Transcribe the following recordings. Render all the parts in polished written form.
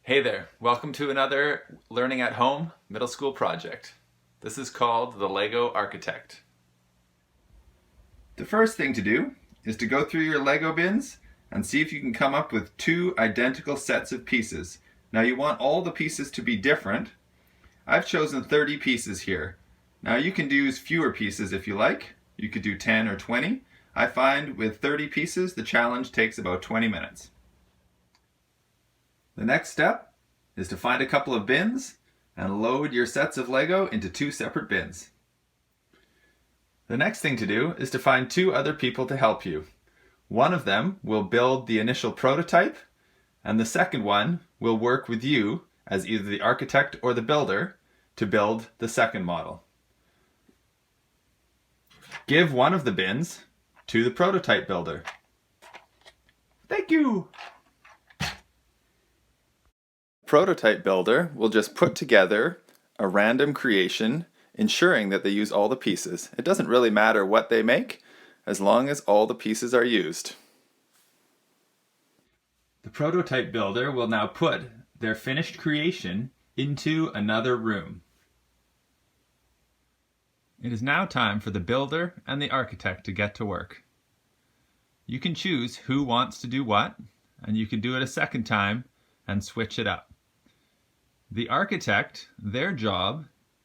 Hey there, welcome to another Learning at Home middle school project. This is called the Lego Architect. The first thing to do is to go through your Lego bins and see if you can come up with two identical sets of pieces. Now you want all the pieces to be different. I've chosen 30 pieces here. Now you can use fewer pieces if you like. You could do 10 or 20. I find with 30 pieces the challenge takes about 20 minutes. The next step is to find a couple of bins and load your sets of Lego into two separate bins. The next thing to do is to find two other people to help you. One of them will build the initial prototype, and the second one will work with you as either the architect or the builder to build the second model. Give one of the bins to the prototype builder. Thank you! Prototype builder will just put together a random creation, ensuring that they use all the pieces. It doesn't really matter what they make, as long as all the pieces are used. The prototype builder will now put their finished creation into another room. It is now time for the builder and the architect to get to work. You can choose who wants to do what, and you can do it a second time and switch it up. The architect, their job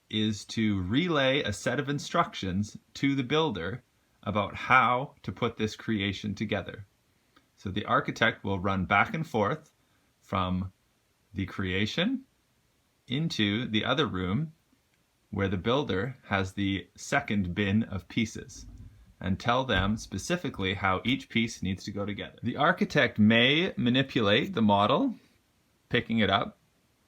is to relay a set of instructions to the builder about how to put this creation together. So the architect will run back and forth from the creation into the other room where the builder has the second bin of pieces and tell them specifically how each piece needs to go together. The architect may manipulate the model, picking it up,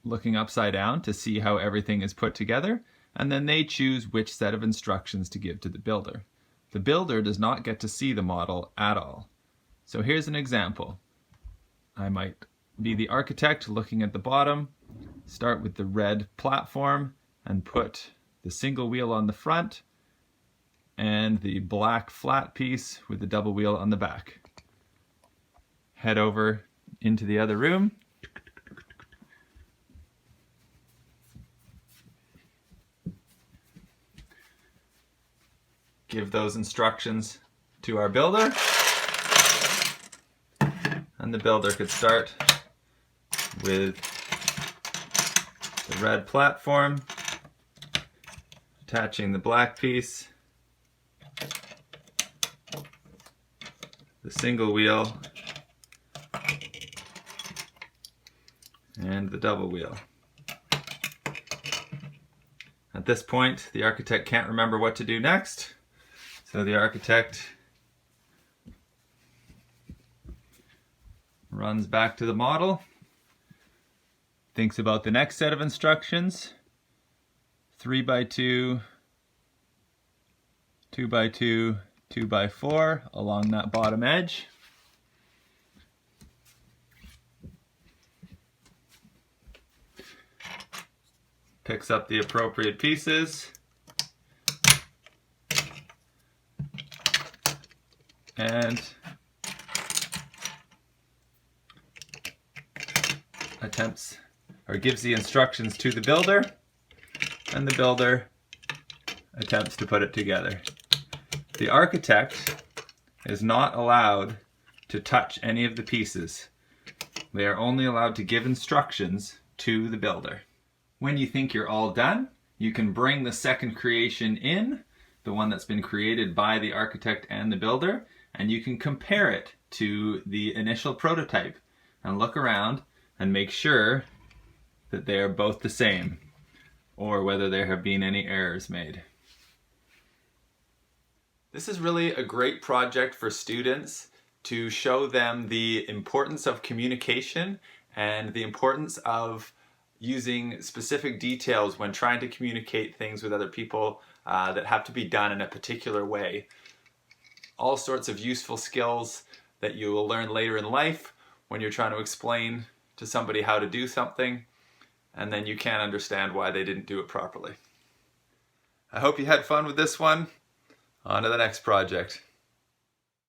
looking upside down to see how everything is put together, and then they choose which set of instructions to give to the builder. The builder does not get to see the model at all. So here's an example. I might be the architect looking at the bottom, start with the red platform and put the single wheel on the front and the black flat piece with the double wheel on the back. Head over into the other room. Give those instructions to our builder, and the builder could start with the red platform, attaching the black piece, the single wheel, and the double wheel. At this point, the architect can't remember what to do next. So the architect runs back to the model, thinks about the next set of instructions, 3x2, 2x2, 2x4 along that bottom edge. Picks up the appropriate pieces. And attempts or gives the instructions to the builder, and the builder attempts to put it together. The architect is not allowed to touch any of the pieces. They are only allowed to give instructions to the builder. When you think you're all done, you can bring the second creation in, the one that's been created by the architect and the builder, and you can compare it to the initial prototype and look around and make sure that they are both the same, or whether there have been any errors made. This is really a great project for students to show them the importance of communication and the importance of using specific details when trying to communicate things with other people that have to be done in a particular way. All sorts of useful skills that you will learn later in life when you're trying to explain to somebody how to do something, and then you can't understand why they didn't do it properly. I hope you had fun with this one. On to the next project.